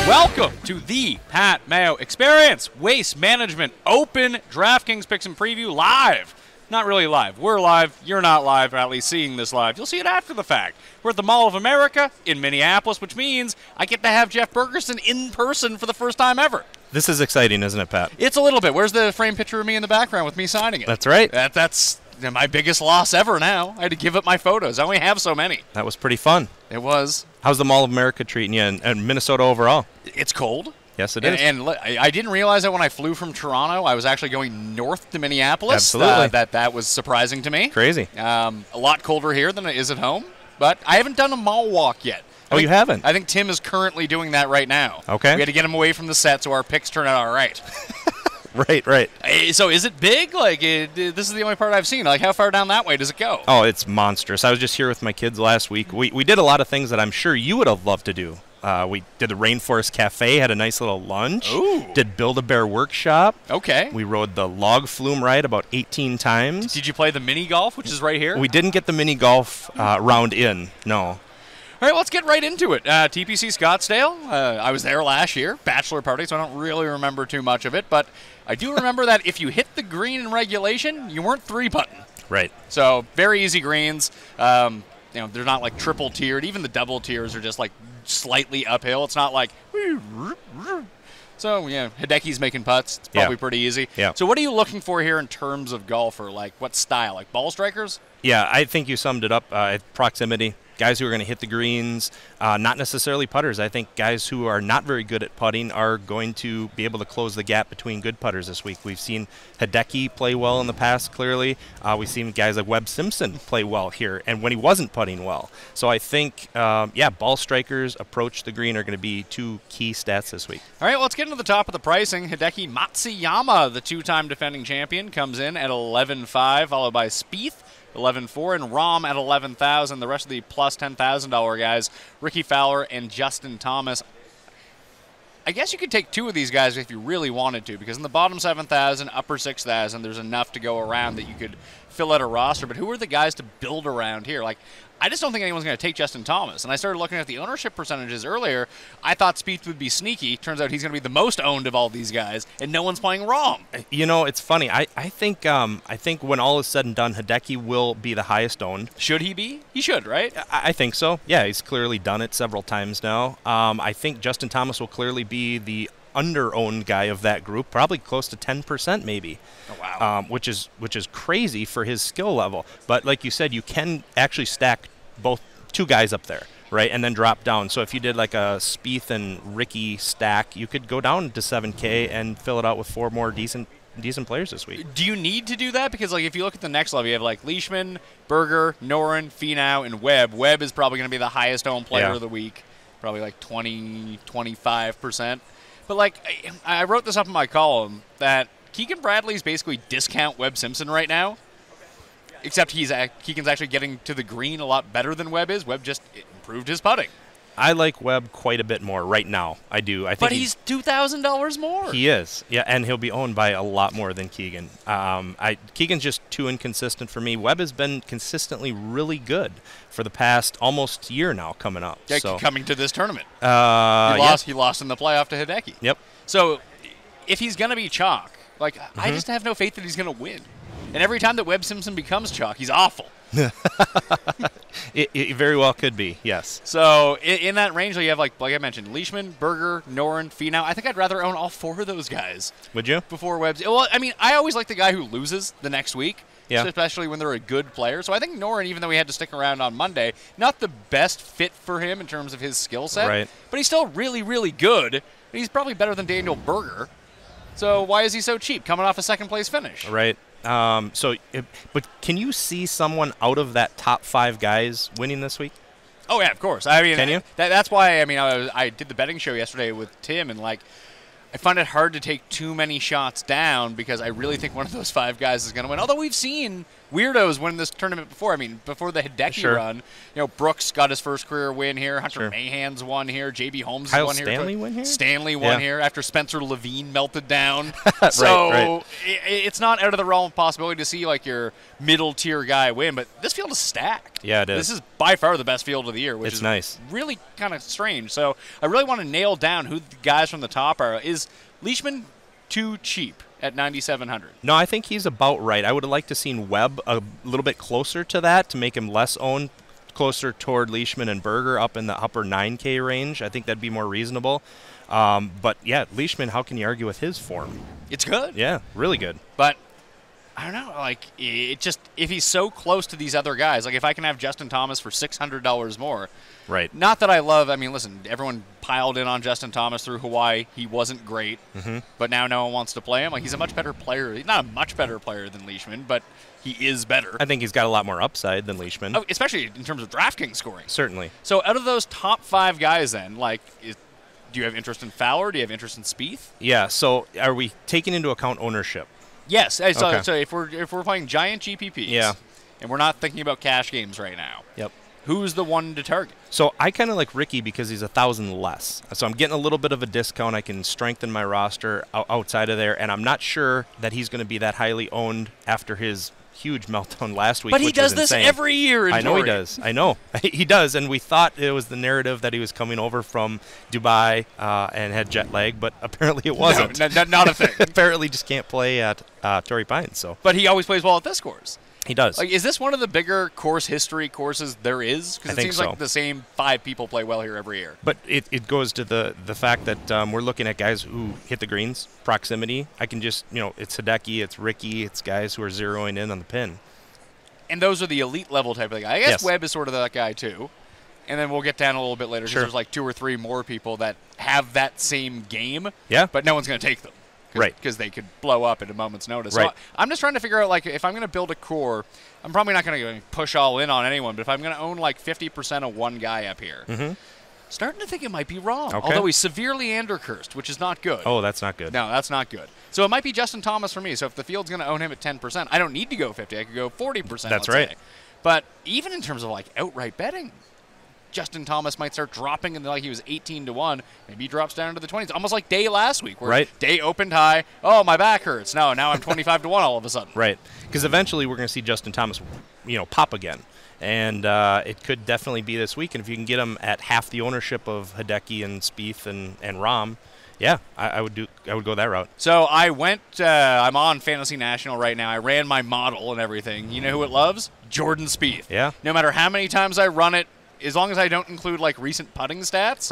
Welcome to the Pat Mayo Experience. Waste Management Open DraftKings Picks and Preview live. Not really live. We're live. You're not live, or at least seeing this live. You'll see it after the fact. We're at the Mall of America in Minneapolis, which means I get to have Jeff Bergerson in person for the first time ever. This is exciting, isn't it, Pat? It's a little bit. Where's the framed picture of me in the background with me signing it? That's right. That's my biggest loss ever now. I had to give up my photos. I only have so many. That was pretty fun. It was. How's the Mall of America treating you and Minnesota overall? It's cold. Yes, it is. And I didn't realize that when I flew from Toronto, I was actually going north to Minneapolis. Absolutely. That was surprising to me. Crazy. A lot colder here than it is at home. But I haven't done a mall walk yet. You haven't? I think Tim is currently doing that right now. Okay. We had to get him away from the set so our picks turn out all right. Right. So is it big? This is the only part I've seen. How far down that way does it go? Oh, it's monstrous. I was just here with my kids last week. We did a lot of things that I'm sure you would have loved to do. We did the Rainforest Cafe, had a nice little lunch. Ooh. Did Build-A-Bear Workshop. Okay. We rode the log flume ride about 18 times. Did you play the mini golf, which is right here? We didn't get the mini golf round in, no. All right, let's get right into it. TPC Scottsdale, I was there last year, bachelor party, so I don't really remember too much of it, but I do remember that if you hit the green in regulation, you weren't three-putting. Right. So very easy greens. They're not like triple tiered. Even the double tiers are just like slightly uphill. It's not like. So Hideki's making putts. It's probably pretty easy. Yeah. So what are you looking for here in terms of golfer? Like what style? Like ball strikers? Yeah, I think you summed it up. Proximity. Guys who are going to hit the greens, not necessarily putters. I think guys who are not very good at putting are going to be able to close the gap between good putters this week. We've seen Hideki play well in the past, clearly. We've seen guys like Webb Simpson play well here, and when he wasn't putting well. So I think, ball strikers approach the green are going to be two key stats this week. All right, let's get into the top of the pricing. Hideki Matsuyama, the two-time defending champion, comes in at 11.5, followed by Spieth, 11.4, and Rahm at 11,000. The rest of the plus $10,000 guys, Ricky Fowler and Justin Thomas. I guess you could take two of these guys if you really wanted to, because in the bottom 7,000, upper 6,000, there's enough to go around that you could fill out a roster. But who are the guys to build around here? I just don't think anyone's going to take Justin Thomas. And I started looking at the ownership percentages earlier. I thought Spieth would be sneaky. Turns out he's going to be the most owned of all these guys, and no one's playing Rahm. It's funny. I think when all is said and done, Hideki will be the highest owned. Should he be? He should, right? I think so. Yeah, he's clearly done it several times now. I think Justin Thomas will clearly be the under-owned guy of that group, probably close to 10% maybe. Oh, wow. Which is crazy for his skill level. But like you said, you can actually stack both two guys up there, right, and then drop down. So if you did like a Spieth and Ricky stack, you could go down to 7K and fill it out with four more decent players this week. Do you need to do that? Because if you look at the next level, you have Leishman, Berger, Noren, Finau, and Webb. Webb is probably going to be the highest owned player of the week, probably 20, 25%. But I wrote this up in my column that Keegan Bradley's basically discount Webb Simpson right now, except Keegan's actually getting to the green a lot better than Webb is. Webb just improved his putting. I like Webb quite a bit more right now. I do. I think but he's $2,000 more. He is. Yeah, and he'll be owned by a lot more than Keegan. Keegan's just too inconsistent for me. Webb has been consistently really good for the past almost year now coming up. Yeah, coming to this tournament. He lost in the playoff to Hideki. Yep. So if he's going to be chalk, I just have no faith that he's going to win. And every time that Webb Simpson becomes chalk, he's awful. It very well could be, yes. So in that range, you have, like I mentioned, Leishman, Berger, Noren, Finau. I think I'd rather own all four of those guys. Would you? Before Webb's. Well, I always like the guy who loses the next week, yeah, especially when they're a good player. So I think Noren, even though he had to stick around on Monday, not the best fit for him in terms of his skill set. Right. But he's still really, really good. And he's probably better than Daniel Berger. So why is he so cheap, coming off a second-place finish? Right. But can you see someone out of that top 5 guys winning this week? Oh, yeah, of course. Can you? That's why, I did the betting show yesterday with Tim, and I find it hard to take too many shots down because I really think one of those 5 guys is going to win. Although we've seen weirdos win this tournament before. I mean, before the Hideki run, Brooks got his first career win here. Hunter Mahan's won here. J.B. Holmes Kyle won here. Stanley won here? Stanley won here after Spencer Levine melted down. Right. It's not out of the realm of possibility to see like your middle-tier guy win, but this field is stacked. Yeah, it is. This is by far the best field of the year, which is nice. Really kind of strange. So I really want to nail down who the guys from the top are. Is Leishman too cheap at 9,700? No, I think he's about right. I would have liked to seen Webb a little bit closer to that to make him less owned, closer toward Leishman and Berger up in the upper 9K range. I think that'd be more reasonable. But yeah, Leishman, how can you argue with his form? It's good. Yeah, really good. But I don't know, like it just if he's so close to these other guys, like if I can have Justin Thomas for $600 more. Right. Not that I love, I mean, listen, everyone piled in on Justin Thomas through Hawaii. He wasn't great, but now no one wants to play him. Like he's a much better player. He's not a much better player than Leishman, but he is better. I think he's got a lot more upside than Leishman. Oh, especially in terms of DraftKings scoring. Certainly. So out of those top 5 guys then, like do you have interest in Fowler? Do you have interest in Spieth? Yeah, so are we taking into account ownership? Yes. So if we're playing giant GPPs, and we're not thinking about cash games right now, who's the one to target? So I kind of like Ricky because he's 1,000 less. So I'm getting a little bit of a discount. I can strengthen my roster outside of there, and I'm not sure that he's going to be that highly owned after his huge meltdown last week. But he does this insane. every year. I know he does. I know he does, and we thought it was the narrative that he was coming over from Dubai and had jet lag, but apparently it wasn't. No, not a thing. Apparently, just can't play at Torrey Pines. So, but he always plays well at this course. He does. Like, is this one of the bigger course history courses there is? Because it seems like the same 5 people play well here every year. But it goes to the fact that we're looking at guys who hit the greens, proximity. I can just, it's Hideki, it's Ricky, it's guys who are zeroing in on the pin. And those are the elite level type of guy. I guess Webb is sort of that guy too. And then we'll get down a little bit later because there's like 2 or 3 more people that have that same game. Yeah. But no one's going to take them. Right. Because they could blow up at a moment's notice. Right. So I'm just trying to figure out, like, if I'm going to build a core, I'm probably not going to push all in on anyone, but if I'm going to own, like, 50% of one guy up here, starting to think it might be wrong. Okay. Although he's severely undercursed, which is not good. Oh, that's not good. No, that's not good. So it might be Justin Thomas for me. So if the field's going to own him at 10%, I don't need to go 50. I could go 40%. That's right. Say. But even in terms of, like, outright betting, Justin Thomas might start dropping, and like he was 18-1. Maybe he drops down into the 20s, almost like Day last week, where Day opened high. Oh, my back hurts. No, now I'm 25-1 all of a sudden. Right, because eventually we're going to see Justin Thomas, pop again, and it could definitely be this week. And if you can get him at half the ownership of Hideki and Spieth and Rahm, I would go that route. So I went. I'm on Fantasy National right now. I ran my model and everything. You know who it loves? Jordan Spieth. Yeah. No matter how many times I run it. As long as I don't include, like, recent putting stats,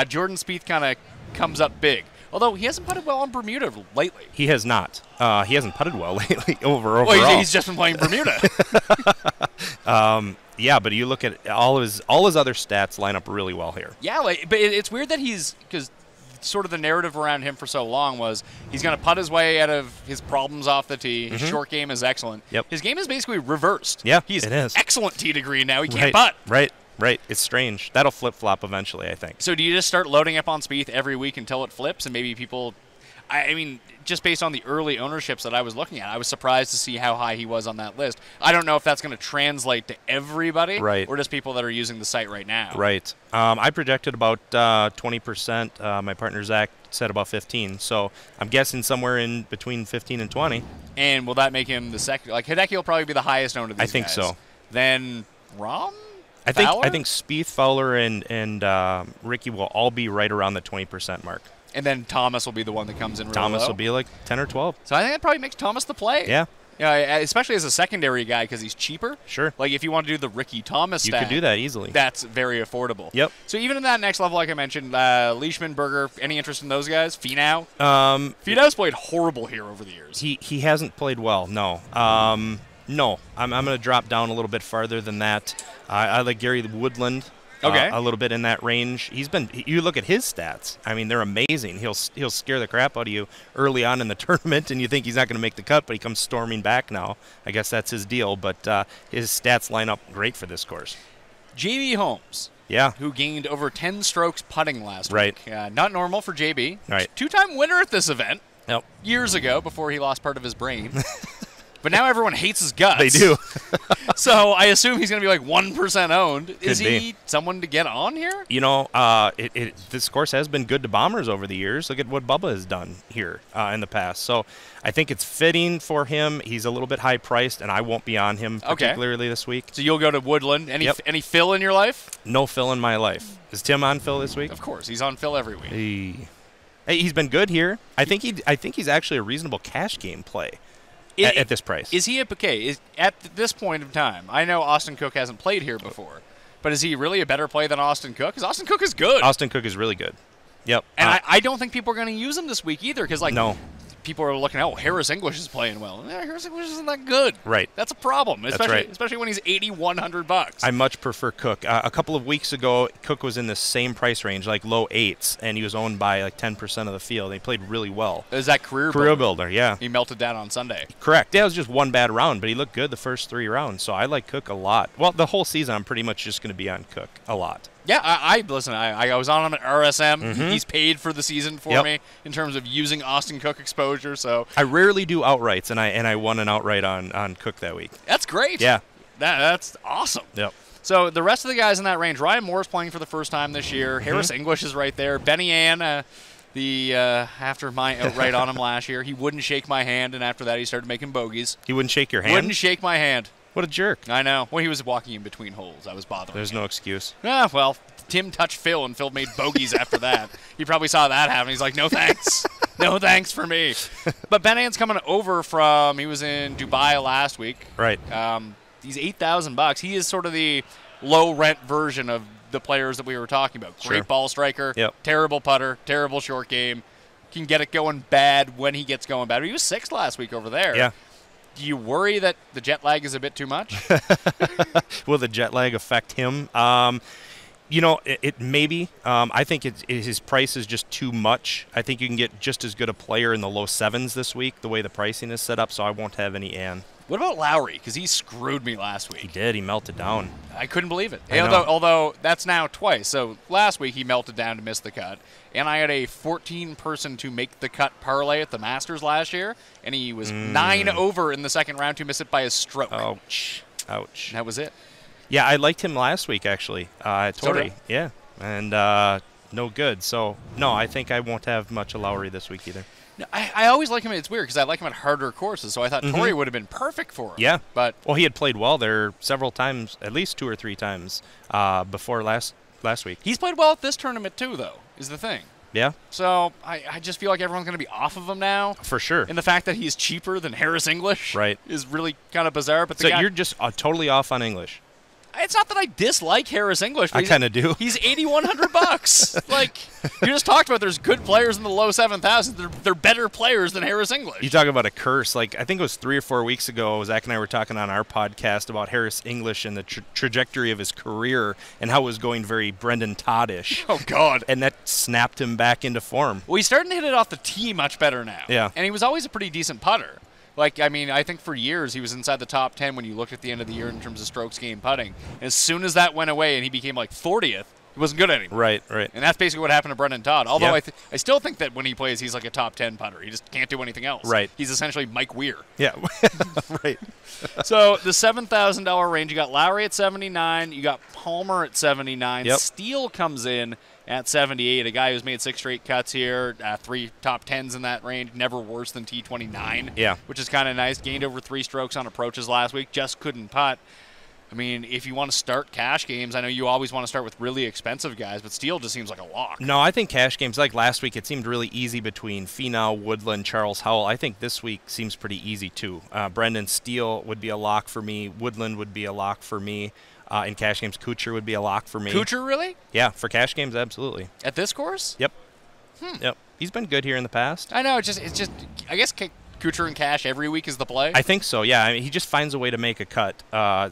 Jordan Spieth kind of comes up big. Although he hasn't putted well on Bermuda lately. He has not. He hasn't putted well lately overall. Well, he's just been playing Bermuda. Yeah, but you look at all his other stats line up really well here. Yeah, but it's weird that because sort of the narrative around him for so long was he's going to putt his way out of his problems off the tee. His short game is excellent. Yep. His game is basically reversed. Yeah, he's it is. Excellent tee to green now. He can't putt. Right. It's strange. That'll flip-flop eventually, I think. So do you just start loading up on Spieth every week until it flips, and maybe people – I mean, just based on the early ownerships that I was looking at, I was surprised to see how high he was on that list. I don't know if that's going to translate to everybody or just people that are using the site right now. Right. I projected about 20%. My partner, Zach, said about 15. So I'm guessing somewhere in between 15 and 20. And will that make him the second – like, Hideki will probably be the highest owner of these guys. I think so. Then Rahm? I think Spieth, Fowler, and Ricky will all be right around the 20% mark. And then Thomas will be the one that comes in really Thomas low. will be like 10 or 12. So I think that probably makes Thomas the play. Yeah. Yeah, especially as a secondary guy because he's cheaper. Sure. Like if you want to do the Ricky Thomas you stat, could do that easily. That's very affordable. Yep. So even in that next level, like I mentioned, Leishman, Berger, any interest in those guys? Finau? Finau's played horrible here over the years. He hasn't played well, no. No, I'm going to drop down a little bit farther than that. I like Gary Woodland a little bit in that range. You look at his stats. I mean, they're amazing. He'll scare the crap out of you early on in the tournament, and you think he's not going to make the cut, but he comes storming back now. I guess that's his deal, but his stats line up great for this course. J.B. Holmes. Yeah. who gained over 10 strokes putting last Right. week. Not normal for JB. Right. Two-time winner at this event Yep. years ago before he lost part of his brain. But now everyone hates his guts. They do. So I assume he's going to be like 1% owned. Is be. he someone to get on here? You know, this course has been good to bombers over the years. Look at what Bubba has done here in the past. So I think it's fitting for him. He's a little bit high priced, and I won't be on him particularly this week. So you'll go to Woodland. Any Phil in your life? No Phil in my life. Is Tim on Phil this week? Of course, he's on Phil every week. Hey, he's been good here. I think he's actually a reasonable cash game play. At this price. Is he at this point of time? I know Austin Cook hasn't played here before, but is he really a better play than Austin Cook? Because Austin Cook is good. Austin Cook is really good. Yep. And I don't think people are going to use him this week either because, no. People are looking, Harris English is playing well. Harris English isn't that good. Right. That's a problem, That's especially when he's $8,100. I much prefer Cook. A couple of weeks ago, Cook was in the same price range, like low 8s, and he was owned by like 10% of the field. He played really well. Is that career builder? Yeah. He melted down on Sunday. Correct. Yeah, it was just one bad round, but he looked good the first 3 rounds. So I like Cook a lot. Well, the whole season, I'm pretty much just going to be on Cook a lot. Yeah, I listen. I was on him at RSM. Mm-hmm. He's paid for the season for me in terms of using Austin Cook exposure. So I rarely do outrights, and I won an outright on Cook that week. That's great. Yeah, that's awesome. Yep. So the rest of the guys in that range, Ryan Moore's playing for the first time this year. Harris English is right there. Benny Ann, after my outright on him last year, he wouldn't shake my hand, and after that he started making bogeys. He wouldn't shake your hand? Wouldn't shake my hand. What a jerk. I know. Well, he was walking in between holes. I was bothering There's him. no excuse. Well, Tim touched Phil, and Phil made bogeys after that. He probably saw that happen. He's like, no thanks. No thanks for me. But Ben Ann's coming over he was in Dubai last week. Right. He's $8,000. He is sort of the low-rent version of the players that we were talking about. Great ball striker, terrible putter, terrible short game. Can get it going bad when he gets going bad. He was 6th last week over there. Yeah. Do you worry that the jet lag is a bit too much? Will the jet lag affect him? It maybe. I think his price is just too much. I think you can get just as good a player in the low 7s this week, the way the pricing is set up, so I won't have any Ann. What about Lowry? Because he screwed me last week. He did. He melted down. I couldn't believe it. Although that's now twice. So last week he melted down to miss the cut. And I had a 14-person to make the cut parlay at the Masters last year, and he was 9 over in the second round to miss it by a stroke. Ouch. That was it. Yeah, I liked him last week, actually, at Torrey. Yeah, and no good. So, no, I think I won't have much of Lowry this week either. No, I always like him. It's weird because I like him at harder courses, so I thought Torrey would have been perfect for him. Yeah. Well, he had played well there several times, at least 2 or 3 times before last week. He's played well at this tournament too, though, is the thing. Yeah. So I just feel like everyone's going to be off of him now. For sure. And the fact that he's cheaper than Harris English is really kind of bizarre. But you're just totally off on English. It's not that I dislike Harris English. But I kind of do. He's $8,100. Like you just talked about, there's good players in the low 7,000s. They're better players than Harris English. You talk about a curse. Like I think it was 3 or 4 weeks ago, Zach and I were talking on our podcast about Harris English and the trajectory of his career and how it was going very Brendan Todd-ish. Oh God! And that snapped him back into form. Well, he's starting to hit it off the tee much better now. Yeah. And he was always a pretty decent putter. I think for years he was inside the top 10 when you looked at the end of the year in terms of strokes gained putting. And as soon as that went away and he became like 40th, he wasn't good anymore. Right. And that's basically what happened to Brendan Todd. Although I still think that when he plays, he's like a top 10 putter. He just can't do anything else. Right. He's essentially Mike Weir. Yeah. Right. So the $7,000 range, you got Lowry at 79, you got Palmer at 79. Yep. Steele comes in at 78, a guy who's made 6 straight cuts here, 3 top 10s in that range, never worse than T29. Yeah. Which is kind of nice. Gained over 3 strokes on approaches last week, just couldn't putt. I mean, if you want to start cash games, I know you always want to start with really expensive guys, but Steele just seems like a lock. No, I think cash games, like last week, it seemed really easy between Finau, Woodland, Charles Howell. I think this week seems pretty easy, too. Brendan Steele would be a lock for me. Woodland would be a lock for me. In cash games, Kuchar would be a lock for me. Kuchar, really? Yeah, for cash games, absolutely. At this course? Yep. Yep. He's been good here in the past. I know. It's just. I guess Kuchar and cash every week is the play. I think so. Yeah. I mean, he just finds a way to make a cut.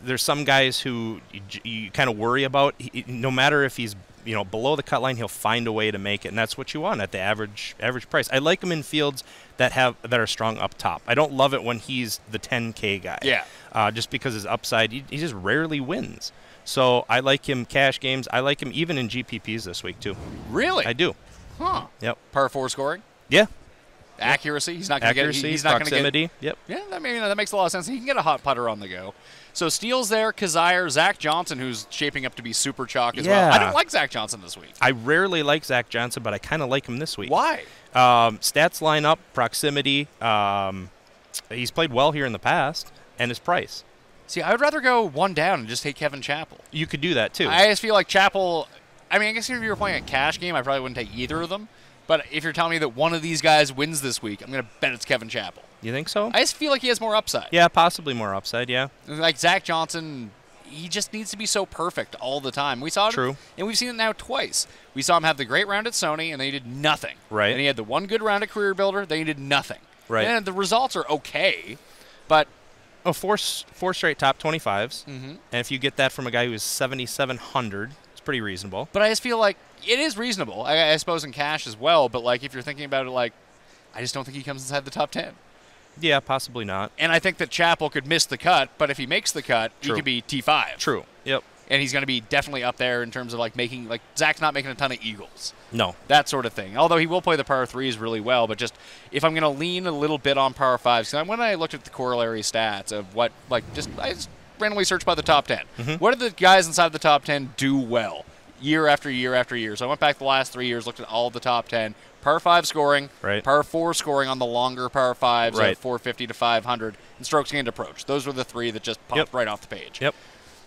There's some guys who you kind of worry about. No matter if he's below the cut line, he'll find a way to make it, and that's what you want at the average price. I like him in fields that are strong up top. I don't love it when he's the 10K guy. Yeah. Just because his upside, he just rarely wins. So I like him cash games. I like him even in GPPs this week, too. Really? I do. Huh. Yep. Par 4 scoring? Yeah. Accuracy? He's not going to get Accuracy, he's not proximity. Yep. Yeah, that makes a lot of sense. He can get a hot putter on the go. So Steele's there, Kazire, Zach Johnson, who's shaping up to be super chalk as well. I don't like Zach Johnson this week. I rarely like Zach Johnson, but I kind of like him this week. Why? Stats line up, proximity. He's played well here in the past, and his price. See, I would rather go one down and just take Kevin Chappell. You could do that, too. I just feel like Chappell, I mean, I guess if you were playing a cash game, I probably wouldn't take either of them. But if you're telling me that one of these guys wins this week, I'm going to bet it's Kevin Chappell. You think so? I just feel like he has more upside. Yeah, possibly more upside, yeah. Like Zach Johnson, he just needs to be so perfect all the time. We saw it. True. And we've seen it now twice. We saw him have the great round at Sony, and then he did nothing. Right. And he had the one good round at Career Builder, then he did nothing. Right. And the results are okay, but... Oh, four straight top 25s. Mm-hmm. And if you get that from a guy who's 7,700, it's pretty reasonable. But I just feel like it is reasonable. I suppose in cash as well, but like if you're thinking about it, like I just don't think he comes inside the top 10. Yeah, possibly not. And I think that Chappell could miss the cut, but if he makes the cut, True. he could be T5. True. Yep. And he's going to be definitely up there in terms of like making, like Zach's not making a ton of eagles. No. That sort of thing. Although he will play the par 3s really well, but just if I'm going to lean a little bit on par 5s, because when I looked at the corollary stats of what, like I just randomly searched by the top 10. Mm-hmm. What do the guys inside the top 10 do well year after year after year? So I went back the last 3 years, looked at all of the top 10. Par 5 scoring, right. Par 4 scoring on the longer par 5s right. at 450 to 500, and strokes gained approach. Those were the three that just popped right off the page. Yep.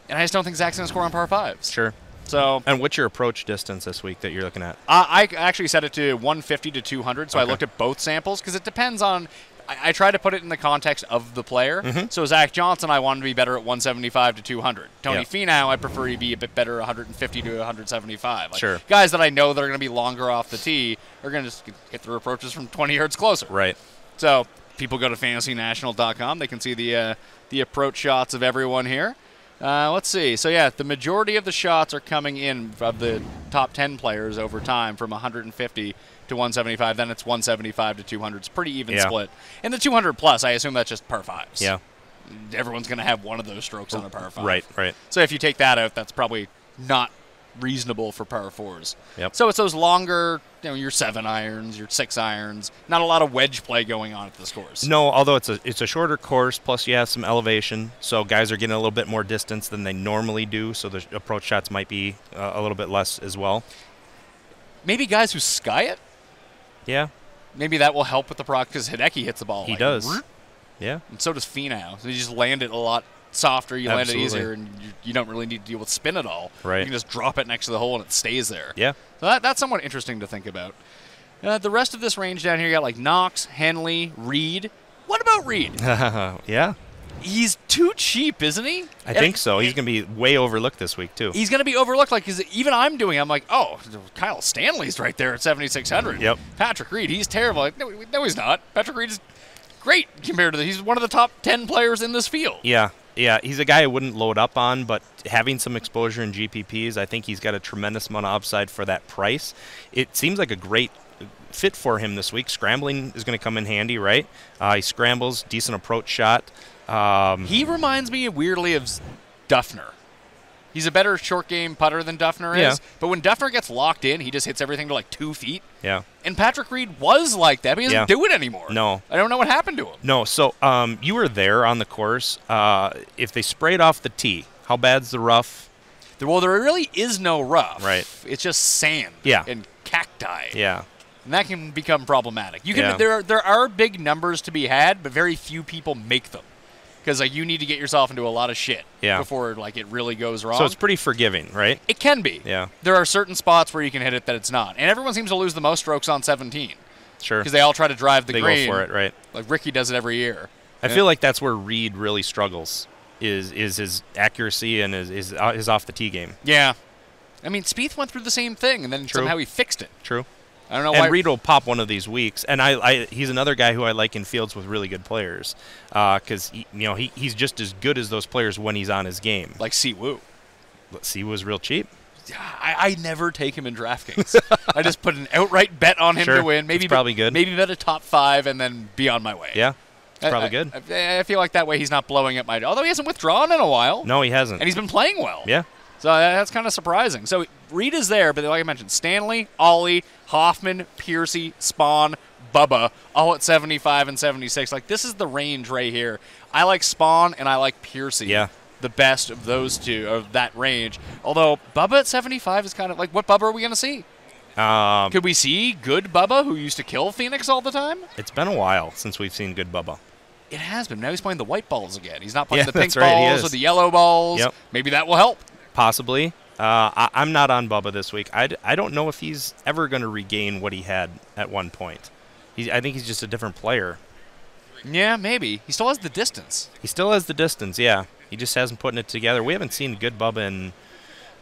And I just don't think Zach's going to score on par 5s. Sure. So. And what's your approach distance this week that you're looking at? I actually set it to 150 to 200, so I looked at both samples because it depends on. I try to put it in the context of the player. Mm-hmm. So Zach Johnson, I want to be better at 175 to 200. Tony Finau, I prefer to be a bit better 150 to 175. Like sure. Guys that I know that are going to be longer off the tee are going to just hit their approaches from 20 yards closer. Right. So people go to fantasynational.com. They can see the approach shots of everyone here. Let's see. So, yeah, the majority of the shots are coming in of the top 10 players over time from 150 to 175. Then it's 175 to 200. It's pretty even split. And the 200 plus, I assume that's just par 5s. Yeah. Everyone's going to have one of those strokes on a par 5. Right, right. So if you take that out, that's probably not reasonable for par 4s. Yep. So it's those longer, your 7 irons, your 6 irons. Not a lot of wedge play going on at this course. No, although it's a shorter course, plus you have some elevation, so guys are getting a little bit more distance than they normally do, so the approach shots might be a little bit less as well. Maybe guys who sky it? Yeah. Maybe that will help with the proc, because Hideki hits the ball. He does. Yeah. And so does Finau. So you just land it a lot softer, you land it easier, and you don't really need to deal with spin at all. Right. You can just drop it next to the hole and it stays there. Yeah. So that's somewhat interesting to think about. The rest of this range down here, you got like Knox, Henley, Reed. What about Reed? Yeah. He's too cheap, isn't he? I think so. He's going to be way overlooked this week, too. He's going to be overlooked. Like, cause even I'm doing I'm like, oh, Kyle Stanley's right there at 7,600. Yep. Patrick Reed, he's terrible. Like, no, he's not. Patrick Reed is great compared to he's one of the top 10 players in this field. Yeah. Yeah, he's a guy I wouldn't load up on, but having some exposure in GPPs, I think he's got a tremendous amount of upside for that price. It seems like a great fit for him this week. Scrambling is going to come in handy, right? He scrambles, decent approach shot. He reminds me weirdly of Duffner. He's a better short game putter than Duffner is, but when Duffner gets locked in, he just hits everything to like 2 feet. Yeah. And Patrick Reed was like that, but he doesn't do it anymore. No. I don't know what happened to him. No, so you were there on the course. If they sprayed off the tee, how bad's the rough? Well, there really is no rough. Right. It's just sand and cacti. Yeah. And that can become problematic. You can there are big numbers to be had, but very few people make them. Because you need to get yourself into a lot of shit before it really goes wrong. So it's pretty forgiving, right? It can be. Yeah. There are certain spots where you can hit it that it's not. And everyone seems to lose the most strokes on 17. Sure. Because they all try to drive the green. They go for it, right? Like Ricky does it every year. I feel like that's where Reed really struggles, is his accuracy and his off the tee game. Yeah. I mean, Spieth went through the same thing, and then somehow he fixed it. True. I don't know why. And Reed will pop one of these weeks, and he's another guy who I like in fields with really good players, because he's just as good as those players when he's on his game. Like Siwoo. Siwoo's real cheap. I never take him in DraftKings. I just put an outright bet on him to win. Maybe probably good. Maybe bet a top 5 and then be on my way. Yeah, it's probably good. I feel like that way he's not blowing up my. Although he hasn't withdrawn in a while. No, he hasn't. And he's been playing well. Yeah. So that's kind of surprising. So Reed is there, but like I mentioned, Stanley, Ollie, Hoffman, Piercy, Spawn, Bubba, all at 75 and 76. Like, this is the range right here. I like Spawn and I like Piercy. Yeah. The best of those two, of that range. Although Bubba at 75 is kind of like, what Bubba are we going to see? Could we see good Bubba, who used to kill Phoenix all the time? It's been a while since we've seen good Bubba. It has been. Now he's playing the white balls again. He's not playing the pink that's right, balls or the yellow balls. Yep. Maybe that will help. Possibly. I'm not on Bubba this week. I don't know if he's ever going to regain what he had at one point. I think he's just a different player. Yeah, maybe. He still has the distance. He still has the distance, yeah. He just hasn't put it together. We haven't seen good Bubba in,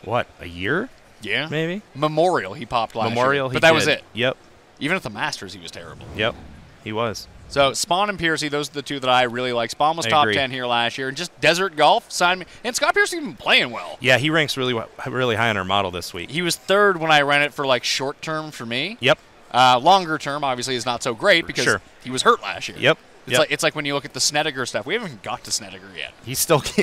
what, a year? Yeah. Maybe? Memorial he popped last Memorial, year. But that was did. it. Yep. Even at the Masters, he was terrible. Yep. He was. So Spawn and Piercy, those are the two that I really like. Spawn was I top agree. 10 here last year. And just Desert Golf signed me. And Scott Piercy's been playing well. Yeah, he ranks really high on our model this week. He was third when I ran it for, like, short term for me. Yep. Longer term, obviously, is not so great because he was hurt last year. Yep. It's like when you look at the Snedeker stuff. We haven't even got to Snedeker yet.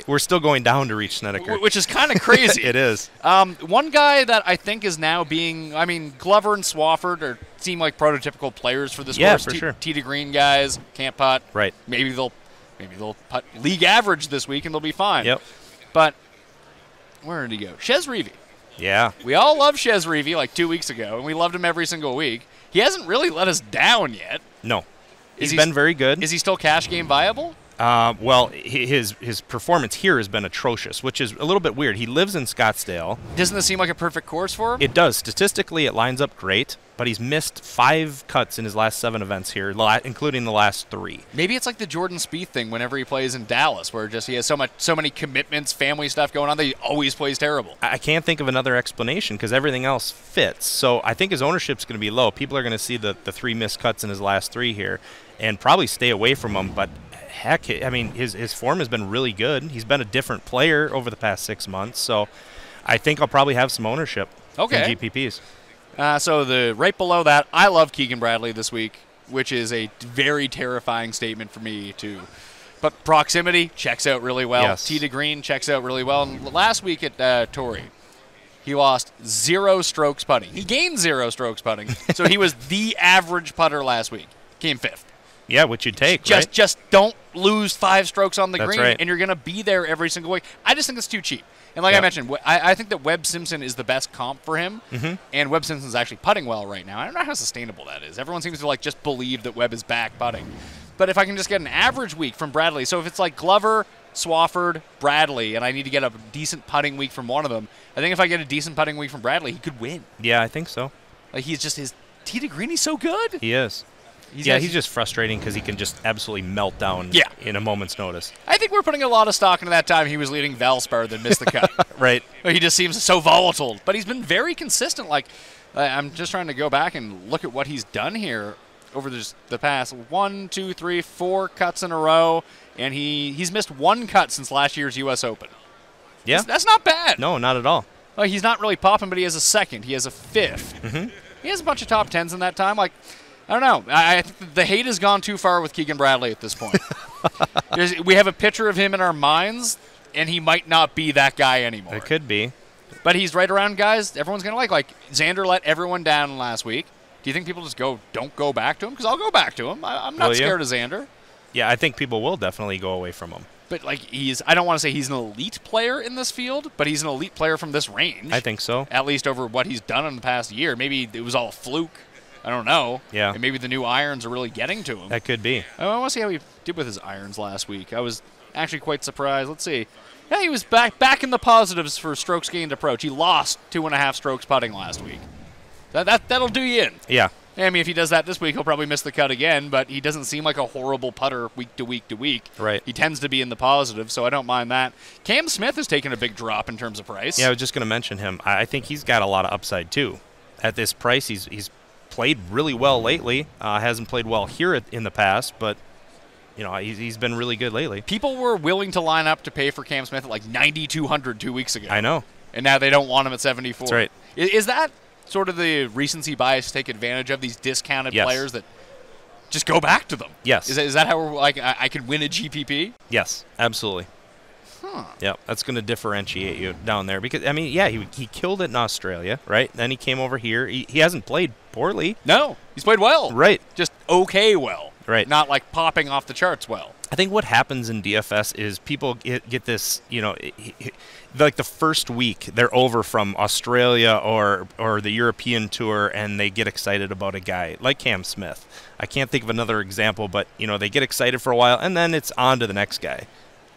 We're still going down to reach Snedeker. Which is kind of crazy. It is. One guy that I think is now being, I mean, Glover and Swafford seem like prototypical players for this course. For sure. Tee to green guys, can't putt. Right. Maybe they'll putt league average this week and they'll be fine. Yep. But where did he go? Shez Reavie. Yeah. We all loved Shez Reavie like 2 weeks ago, and we loved him every single week. He hasn't really let us down yet. No. He's been very good. Is he still cash game viable? Well, his performance here has been atrocious, which is a little bit weird. He lives in Scottsdale. Doesn't this seem like a perfect course for him? It does. Statistically, it lines up great, but he's missed 5 cuts in his last 7 events here, including the last 3. Maybe it's like the Jordan Spieth thing whenever he plays in Dallas, where just he has so many commitments, family stuff going on that he always plays terrible. I can't think of another explanation because everything else fits. So I think his ownership's going to be low. People are going to see the 3 missed cuts in his last 3 here and probably stay away from him, but heck, I mean, his form has been really good. He's been a different player over the past 6 months, so I think I'll probably have some ownership in GPPs. So right below that, I love Keegan Bradley this week, which is a very terrifying statement for me too. But proximity checks out really well. Yes. Tee to green checks out really well. And last week at Torrey, he lost 0 strokes putting. He gained 0 strokes putting, so he was the average putter last week. Came 5th. Yeah, which you take, right? Just don't lose 5 strokes on the That's green, right. and you're going to be there every single week. I just think it's too cheap. And like I mentioned, I think that Webb Simpson is the best comp for him, and Webb Simpson's actually putting well right now. I don't know how sustainable that is. Everyone seems to like just believe that Webb is back putting. But if I can just get an average week from Bradley, so if it's like Glover, Swafford, Bradley, and I need to get a decent putting week from one of them, I think if I get a decent putting week from Bradley, he could win. Yeah, I think so. Like his tee to green, he's so good. He is. He's just frustrating because he can just absolutely melt down in a moment's notice. I think we're putting a lot of stock into that time he was leading Valspar that missed the cut. Right. He just seems so volatile. But he's been very consistent. Like, I'm just trying to go back and look at what he's done here over the past 1, 2, 3, 4 cuts in a row. And he's missed 1 cut since last year's U.S. Open. Yeah. That's not bad. No, not at all. Like, he's not really popping, but he has a 2nd. He has a 5th. He has a bunch of top 10s in that time. Like, I don't know. I think the hate has gone too far with Keegan Bradley at this point. We have a picture of him in our minds, and he might not be that guy anymore. It could be. But he's right around guys everyone's going to like. Like, Xander let everyone down last week. Do you think people just don't go back to him? Because I'll go back to him. I'm not scared of Xander. Yeah, I think people will definitely go away from him. But, like, I don't want to say he's an elite player in this field, but he's an elite player from this range. I think so. At least over what he's done in the past year. Maybe it was all a fluke. I don't know. Yeah. And maybe the new irons are really getting to him. That could be. I want to see how he did with his irons last week. I was actually quite surprised. Let's see. Yeah, he was back in the positives for strokes gained approach. He lost 2.5 strokes putting last week. That'll do you in. Yeah. I mean, if he does that this week, he'll probably miss the cut again, but he doesn't seem like a horrible putter week to week to week. Right. He tends to be in the positive, so I don't mind that. Cam Smith has taken a big drop in terms of price. Yeah, I was just going to mention him. I think he's got a lot of upside, too. At this price, he's played really well lately. Hasn't played well here in the past, but he's been really good lately. People were willing to line up to pay for Cam Smith at like 9,200 2 weeks ago. I know. And now they don't want him at 74. That's right. Is that sort of the recency bias to take advantage of these discounted players that just go back to them? Yes. Is that how we're like, I could win a GPP? Yes, absolutely. Yeah, that's going to differentiate you down there because, I mean, yeah, he killed it in Australia, right? Then he came over here. He hasn't played poorly. No, he's played well. Right. Just okay well. Right. Not like popping off the charts well. I think what happens in DFS is people get this, like the first week they're over from Australia or the European tour and they get excited about a guy like Cam Smith. I can't think of another example, but they get excited for a while and then it's on to the next guy.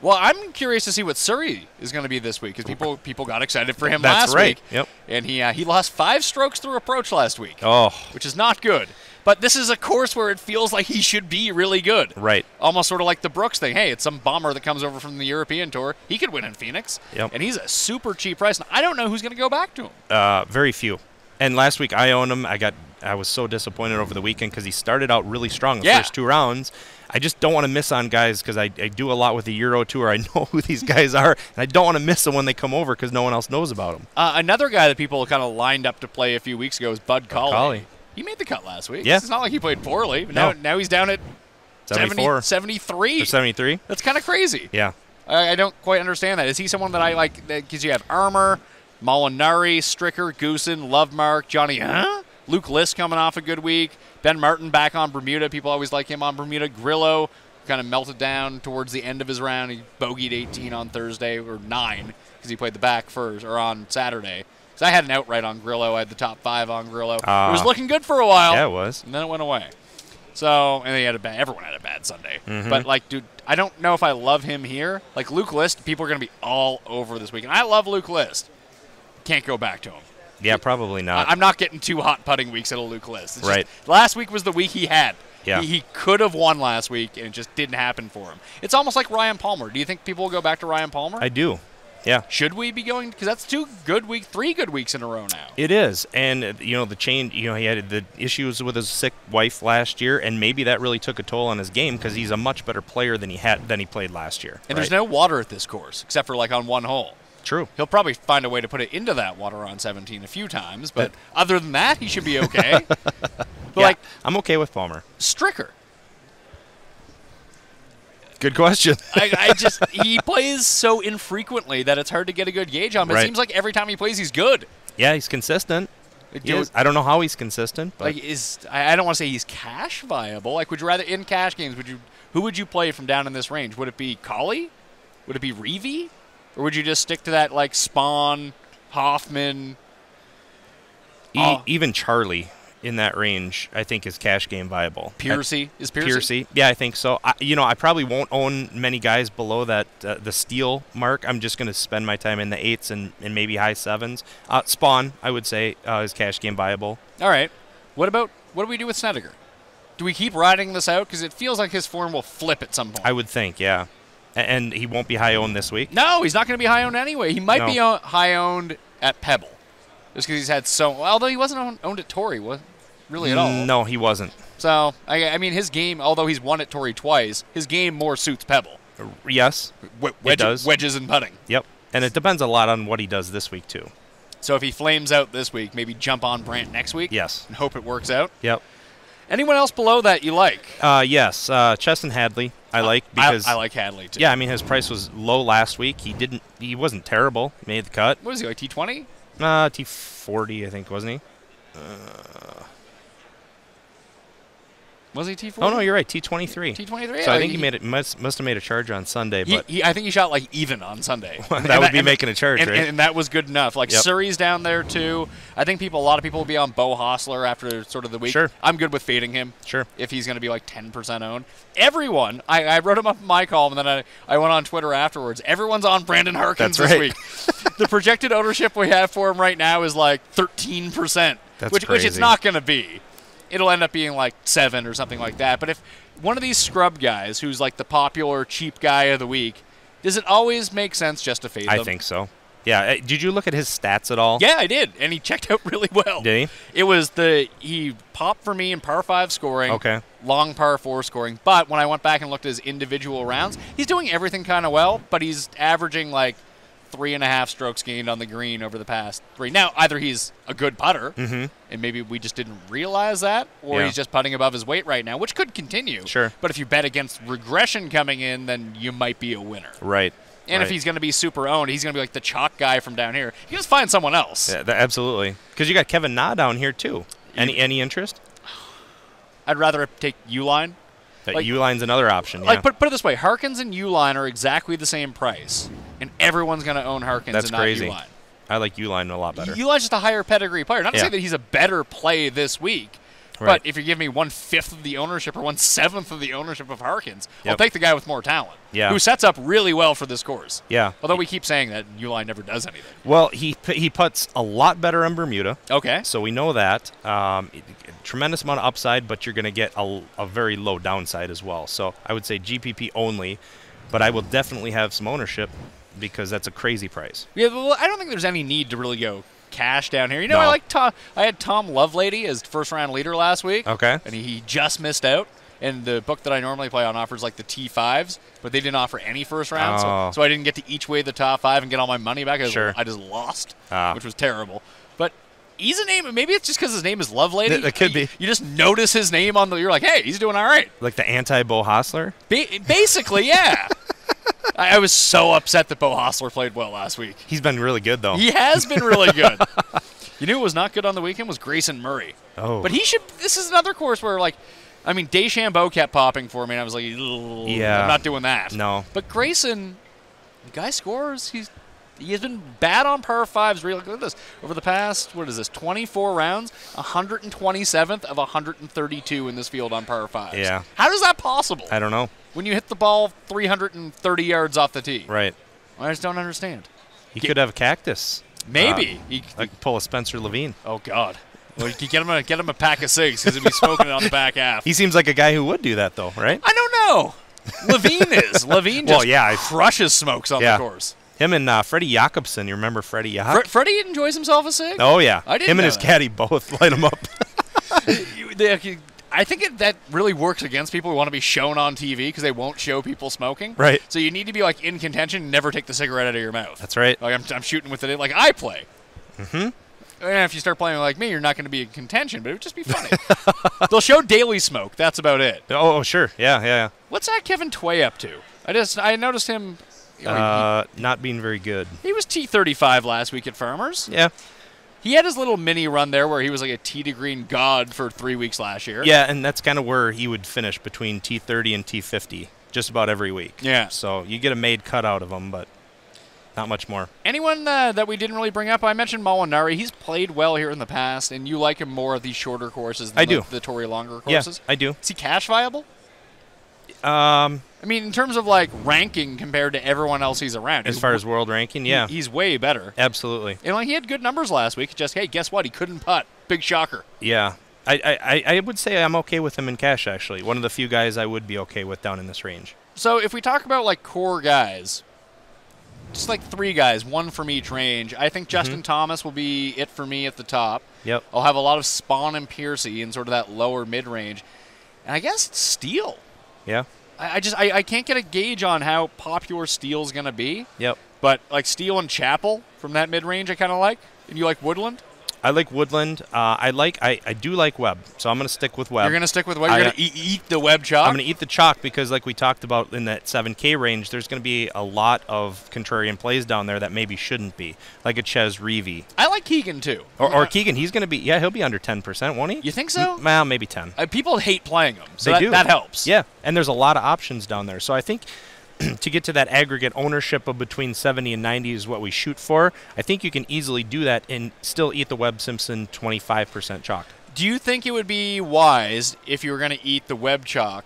Well, I'm curious to see what Surrey is going to be this week because people got excited for him That's last right. week. Yep. And he lost 5 strokes through approach last week. Oh, which is not good. But this is a course where it feels like he should be really good. Right. Almost sort of like the Brooks thing. Hey, it's some bomber that comes over from the European Tour. He could win in Phoenix. Yep. And he's a super cheap price. And I don't know who's going to go back to him. Very few. And last week I owned him. I was so disappointed over the weekend because he started out really strong the first 2 rounds. I just don't want to miss on guys because I do a lot with the Euro Tour. I know who these guys are, and I don't want to miss them when they come over because no one else knows about them. Another guy that people kind of lined up to play a few weeks ago is Bud Colley. He made the cut last week. Yeah. It's not like he played poorly. No. Now he's down at 74. 73. Or 73? That's kind of crazy. Yeah. I don't quite understand that. Is he someone that I like? Because you have Armour, Molinari, Stricker, Goosen, Lovemark, Johnny, Luke List coming off a good week. Ben Martin back on Bermuda. People always like him on Bermuda. Grillo kind of melted down towards the end of his round. He bogeyed 18 on Thursday, or 9, because he played the back first, or on Saturday. So I had an outright on Grillo. I had the top 5 on Grillo. It was looking good for a while. Yeah, it was. And then it went away. So, and everyone had a bad Sunday. Mm-hmm. But, like, dude, I don't know if I love him here. Like, Luke List, people are going to be all over this week. And I love Luke List. Can't go back to him. Yeah, probably not. I'm not getting 2 hot putting weeks at a Luke List. It's right. Just, last week was the week he had. Yeah. He could have won last week, and it just didn't happen for him. It's almost like Ryan Palmer. Do you think people will go back to Ryan Palmer? I do. Yeah. Should we be going? Because that's 3 good weeks in a row now. It is. And, the change, he had the issues with his sick wife last year, and maybe that really took a toll on his game because he's a much better player than he played last year. And there's no water at this course, except for, like, on one hole. True. He'll probably find a way to put it into that water on 17 a few times, but other than that, he should be okay. Like, I'm okay with Palmer. Stricker. Good question. He plays so infrequently that it's hard to get a good gauge on him. It seems like every time he plays, he's good. Yeah, he's consistent. I don't know how he's consistent, but I don't want to say he's cash viable. Like, would you rather in cash games? Who would you play from down in this range? Would it be Colley? Would it be Reevy? Or would you just stick to that, like, Spawn, Hoffman? Even Charlie in that range, I think, is cash game viable. Piercy? Is Piercy? Piercy. Yeah, I think so. I probably won't own many guys below that the steal mark. I'm just going to spend my time in the 8s and maybe high 7s. Spawn, I would say, is cash game viable. All right. What do we do with Snedeker? Do we keep riding this out? Because it feels like his form will flip at some point. I would think, yeah. And he won't be high-owned this week? No, he's not going to be high-owned anyway. He might be high-owned at Pebble. Just because he's had although he wasn't owned at Torrey, really at all. No, he wasn't. So, I mean, his game, although he's won at Torrey twice, his game more suits Pebble. Yes, it does. Wedges and putting. Yep. And it depends a lot on what he does this week, too. So if he flames out this week, maybe jump on Brandt next week? Yes. And hope it works out? Yep. Anyone else below that you like? Yes. Cheston Hadley I like because I like Hadley too. Yeah, I mean his price was low last week. He wasn't terrible. Made the cut. What is he, like T20? T40 I think, wasn't he? Was he T40? Oh no, you're right. T23. T23. So I think he must have made a charge on Sunday, but I think he shot like even on Sunday. that would be making a charge, right? And that was good enough. Like Surrey's down there too. I think a lot of people will be on Bo Hostler after sort of the week. Sure. I'm good with fading him. Sure. If he's going to be like 10% owned. Everyone, I wrote him up in my column, and then I went on Twitter afterwards. Everyone's on Brandon Harkins this week. The projected ownership we have for him right now is like 13%. That's crazy. Which it's not going to be. It'll end up being like 7 or something like that. But if one of these scrub guys who's like the popular cheap guy of the week, does it always make sense just to fade them? I think so. Yeah. Did you look at his stats at all? Yeah, I did. And he checked out really well. Did he? It was he popped for me in par 5 scoring. Okay. Long par 4 scoring. But when I went back and looked at his individual rounds, he's doing everything kind of well, but he's averaging like 3.5 strokes gained on the green over the past 3. Now, either he's a good putter, and maybe we just didn't realize that, or he's just putting above his weight right now, which could continue. Sure. But if you bet against regression coming in, then you might be a winner. Right. And if he's going to be super owned, he's going to be like the chalk guy from down here. You can just find someone else. Yeah, absolutely. Because you got Kevin Na down here, too. Any interest? I'd rather take Uline. Uline's another option, yeah. Like, put it this way. Harkins and Uline are exactly the same price. And everyone's going to own Harkins and not Uline. I like Uline a lot better. Uline's just a higher pedigree player. Not to say that he's a better play this week. But if you give me 1/5 of the ownership or 1/7 of the ownership of Harkins, I'll take the guy with more talent. Yeah. Who sets up really well for this course. Yeah. Although we keep saying that Uline never does anything. Well, he putts a lot better on Bermuda. Okay. So we know that. Tremendous amount of upside, but you're going to get a very low downside as well. So I would say GPP only, but I will definitely have some ownership because that's a crazy price. Yeah, well, I don't think there's any need to really go cash down here. You know, No. I had Tom Lovelady as first-round leader last week. Okay. And he just missed out. And the book that I normally play on offers like the T5s, but they didn't offer any first round, so I didn't get to each way the top 5 and get all my money back. I just lost, which was terrible. But he's a name. Maybe it's just because his name is Lovelady. That could be. You just notice his name on the. You're like, hey, he's doing all right. Like the anti-Bo Hostler? Basically, yeah. I was so upset that Bo Hostler played well last week. He's been really good, though. He has been really good. You knew who was not good on the weekend was Grayson Murray. Oh. But he should. This is another course where, like, I mean, DeChambeau kept popping for me, and I was like, yeah, I'm not doing that. No. But Grayson, the guy scores. He has been bad on par 5s. Really, look at this. Over the past, 24 rounds, 127th of 132 in this field on par 5s. Yeah. How is that possible? I don't know. When you hit the ball 330 yards off the tee. Right. I just don't understand. He could have a cactus. Maybe. Like pull a Spencer Levine. Oh, God. Well, you get him a pack of cigs because he'll be smoking it on the back half. He seems like a guy who would do that, though, right? I don't know. Levine is. Levine just crushes smokes on the course. Him and Freddie Jacobson. You remember Freddie Jacobson? Freddie enjoys himself a cig? Oh, yeah. I didn't Him and know his that. caddy both light him up. I think that really works against people who want to be shown on TV because they won't show people smoking. Right. So you need to be, like, in contention and never take the cigarette out of your mouth. That's right. Like, I'm shooting with it like I play. Mm-hmm. And if you start playing like me, you're not going to be in contention, but it would just be funny. They'll show daily smoke. That's about it. Oh, sure. Yeah. What's that Kevin Tway up to? I noticed him. Not being very good. He was T35 last week at Farmers. Yeah. He had his little mini run there where he was like a tee to green god for 3 weeks last year. Yeah, and that's kind of where he would finish between T30 and T50 just about every week. Yeah. So you get a made cut out of him, but not much more. Anyone that we didn't really bring up, I mentioned Molinari. He's played well here in the past, and you like him more at these shorter courses than the Tory longer courses. Yeah, I do. Is he cash viable? I mean, in terms of, like, ranking compared to everyone else he's around. As far as world ranking, yeah. He's way better. Absolutely. And, like, he had good numbers last week. Just, hey, guess what? He couldn't putt. Big shocker. Yeah. I would say I'm okay with him in cash, actually. One of the few guys I would be okay with down in this range. So if we talk about, like, core guys, just like 3 guys, 1 from each range, I think Justin Thomas will be it for me at the top. Yep. I'll have a lot of Spawn and Piercy in sort of that lower mid-range. And I guess it's Steele. Yeah. I can't get a gauge on how popular Steele's going to be. Yep. But, like, Steele and Chappell from that mid-range I kind of like. And you like Woodland? I like Woodland. I do like Webb, so I'm going to stick with Webb. You're going to stick with Webb? You're going to eat the Webb chalk? I'm going to eat the chalk because, like we talked about in that 7K range, there's going to be a lot of contrarian plays down there that maybe shouldn't be, like a Ches Reavie. I like Keegan, too. Or Keegan. He's going to be, he'll be under 10%, won't he? You think so? Well, maybe 10. People hate playing him, so that helps. Yeah, and there's a lot of options down there. So I think to get to that aggregate ownership of between 70 and 90 is what we shoot for. I think you can easily do that and still eat the Webb Simpson 25% chalk. Do you think it would be wise if you were going to eat the Webb chalk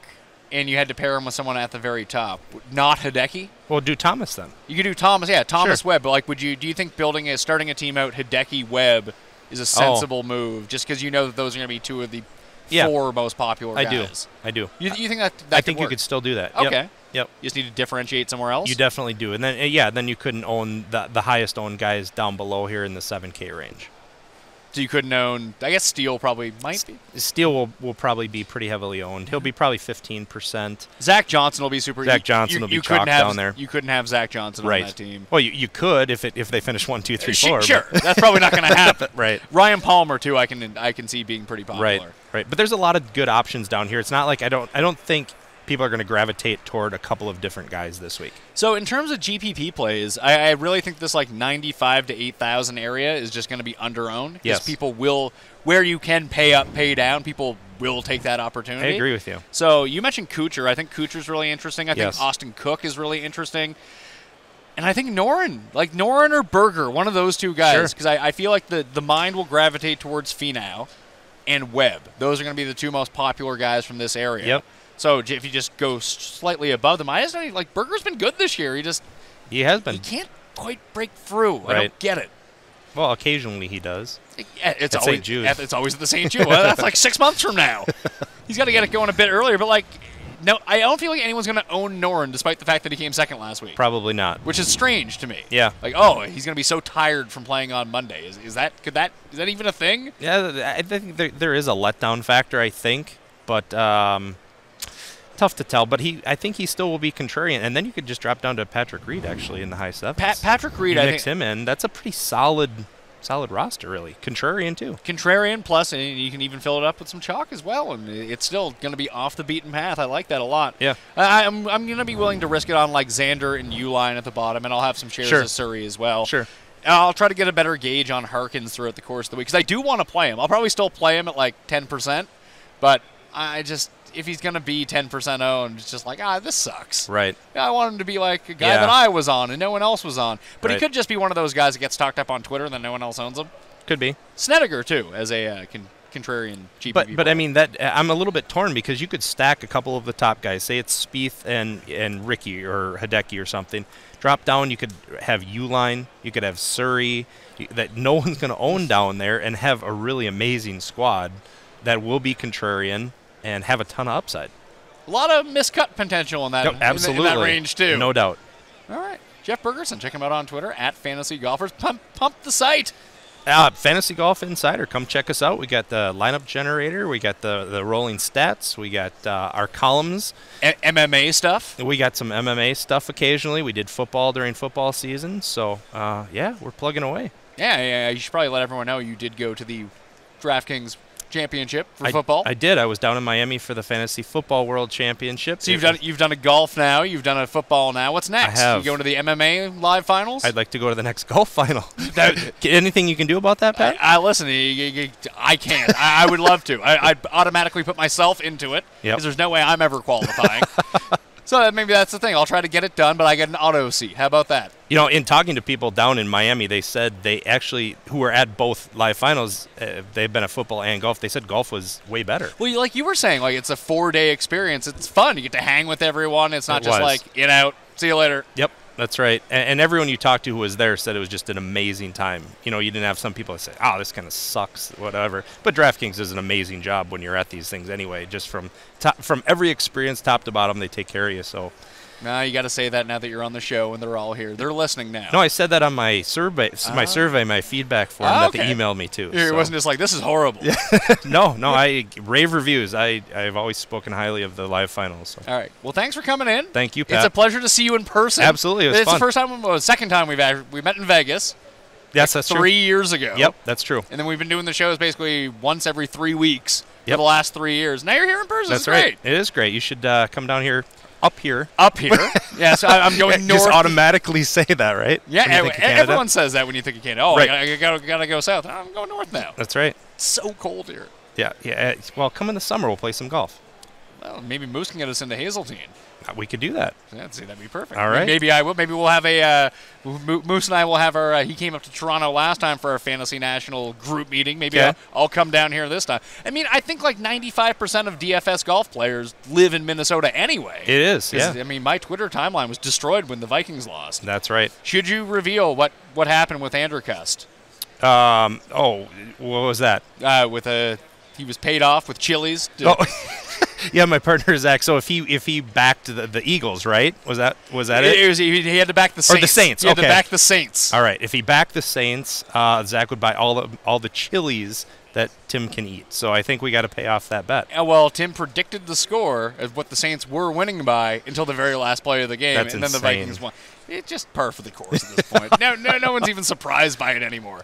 and you had to pair him with someone at the very top, not Hideki? Well, do Thomas then. You could do Thomas, Thomas Sure. Webb. But like, do you think starting a team out Hideki Webb is a sensible move? Just because you know that those are going to be 2 of the 4 most popular guys. I do. You think that I think could you work? could still do that. Okay. Yep. You just need to differentiate somewhere else? You definitely do. And then, then you couldn't own the highest owned guys down below here in the 7K range. So you couldn't own, I guess Steele probably might be. Steele will probably be pretty heavily owned. He'll be probably 15%. Zach Johnson will be super. Zach Johnson will be chalked down there. You couldn't have Zach Johnson on that team. Well, you could if they finish 1, 2, 3, 4. Sure, that's probably not going to happen. Right. Ryan Palmer too. I can see being pretty popular. Right. But there's a lot of good options down here. It's not like I don't think people are going to gravitate toward a couple of different guys this week. So in terms of GPP plays, I really think this like 95 to 8,000 area is just going to be under-owned. Yes. Because people will, where you can pay up, pay down, people will take that opportunity. I agree with you. So you mentioned Kuchar. I think Kuchar's really interesting. I Yes. think Austin Cook is really interesting. And I think Noren, like Noren or Berger, one of those two guys, because I feel like the mind will gravitate towards Finau and Webb. Those are going to be the two most popular guys from this area. Yep. So if you just go slightly above them, I just don't like Berger's been good this year. He has been. He can't quite break through. I Right. don't get it. Well, occasionally he does. It's At always St. Jude. It's always at the St. Jude. Well, that's like 6 months from now. He's got to get it going a bit earlier. But like, no, I don't feel like anyone's going to own Noren, despite the fact that he came second last week. Probably not. Which is strange to me. Yeah. Like, oh, he's going to be so tired from playing on Monday. Is that even a thing? Yeah, I think there is a letdown factor, I think, but tough to tell. But I think he still will be contrarian, and then you could just drop down to Patrick Reed actually in the high sevens. Patrick Reed, you I mix think, him in. That's a pretty solid roster, really. Contrarian too. contrarian plus, and you can even fill it up with some chalk as well, and it's still going to be off the beaten path. I like that a lot. Yeah. I'm going to be willing to risk it on like Xander and Uline at the bottom, and I'll have some shares Sure. of Surrey as well. Sure. I'll try to get a better gauge on Harkins throughout the course of the week because I do want to play him. I'll probably still play him at like 10%, but if he's going to be 10% owned, it's just like, this sucks. Right. I want him to be like a guy Yeah. that I was on and no one else was on. But he Right. could just be one of those guys that gets talked up on Twitter and then no one else owns him. Could be. Snedeker, too, as a contrarian GPP But I player. mean that I'm a little bit torn because you could stack a couple of the top guys. Say it's Spieth and Ricky or Hideki or something. Drop down, you could have Uline, you could have Surrey, that no one's going to own down there, and have a really amazing squad that will be contrarian and have a ton of upside. A lot of miscut potential in that, Absolutely. in that range, too. No doubt. All right. Jeff Bergerson, check him out on Twitter, @FantasyGolfers. Pump the site. Fantasy Golf Insider, come check us out. We got the lineup generator. We got the rolling stats. We got our columns. MMA stuff. We got some MMA stuff occasionally. We did football during football season. So, yeah, we're plugging away. Yeah, you should probably let everyone know you did go to the DraftKings Championship for football. I did. I was down in Miami for the Fantasy Football World Championship. So you've done a golf now. You've done a football now. What's next? I have. You going to the MMA live finals? I'd like to go to the next golf final. Anything you can do about that, Pat? Listen, I can't. I would love to. I'd automatically put myself into it because there's no way I'm ever qualifying. So maybe that's the thing. I'll try to get it done, but I get an auto seat. How about that? You know, in talking to people down in Miami, they said they actually, who were at both live finals, they've been at football and golf, they said golf was way better. Well, like you were saying, like it's a 4-day experience. It's fun. You get to hang with everyone. It's not It just was. like in, out, see you later. Yep, that's right. And everyone you talked to who was there said it was just an amazing time. You know, you didn't have some people that say, this kind of sucks, whatever. But DraftKings does an amazing job when you're at these things anyway. Just from every experience, top to bottom, they take care of you. So. No, you got to say that now that you're on the show and they're all here. They're listening now. No, I said that on my survey, my feedback form that they emailed me to. It wasn't just like, this is horrible. No, I rave reviews. I've always spoken highly of the live finals. So. All right. Well, thanks for coming in. Thank you, Pat. It's a pleasure to see you in person. Absolutely, it was it's fun. The first time, second time we met in Vegas. Yes, that's 3 years ago. Yep, that's true. And then we've been doing the shows basically once every 3 weeks for Yep. the last 3 years. Now you're here in person. That's It's great. right. It is great. You should come down here. Up here. Yeah, so I'm going north. Just automatically say that, right? Yeah, When you think of Canada? everyone says that when you think of Canada. Oh, Right. I gotta go south. I'm going north now. That's right. It's so cold here. Yeah. Well, come in the summer. We'll play some golf. Well, maybe Moose can get us into Hazeltine. We could do that. Yeah, see, that'd be perfect. All right. Maybe I will. Maybe we'll have a Moose and I will have our. He came up to Toronto last time for our Fantasy National group meeting. Maybe Okay. I'll come down here this time. I mean, I think like 95% of DFS golf players live in Minnesota anyway. It is. 'Cause, Yeah. I mean, my Twitter timeline was destroyed when the Vikings lost. That's right. Should you reveal what happened with Andrew Cust? What was that? He was paid off with Chili's. Yeah, my partner Zach. So if he backed the Eagles, right? Was that it? He had to back the Saints. Or the Saints. He had to okay. back the Saints. All right. If he backed the Saints, Zach would buy all the chilies that Tim can eat. So I think we got to pay off that bet. Well, Tim predicted the score of what the Saints were winning by until the very last play of the game, That's and then the insane. Vikings won. It's just par for the course at this point. No one's even surprised by it anymore.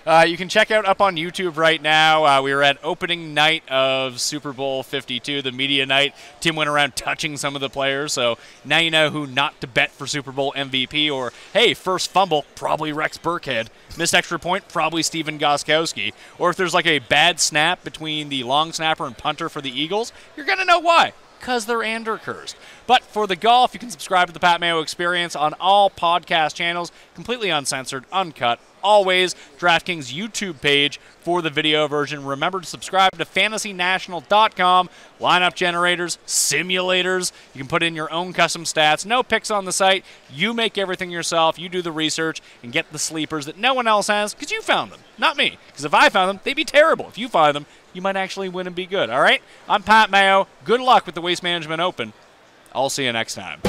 You can check out up on YouTube right now. We were at opening night of Super Bowl 52, the media night. Tim went around touching some of the players, so now you know who not to bet for Super Bowl MVP. Or, hey, first fumble, probably Rex Burkhead. Missed extra point, probably Steven Gostkowski. Or if there's like a bad snap between the long snapper and punter for the Eagles, you're going to know why. Because they're Andercursed. But for the golf, you can subscribe to the Pat Mayo Experience on all podcast channels, completely uncensored, uncut, always. DraftKings YouTube page for the video version. Remember to subscribe to FantasyNational.com. Lineup generators, simulators. You can put in your own custom stats. No picks on the site. You make everything yourself. You do the research and get the sleepers that no one else has because you found them, not me. Because if I found them, they'd be terrible. If you find them, you might actually win and be good. All right? I'm Pat Mayo. Good luck with the Waste Management Open. I'll see you next time.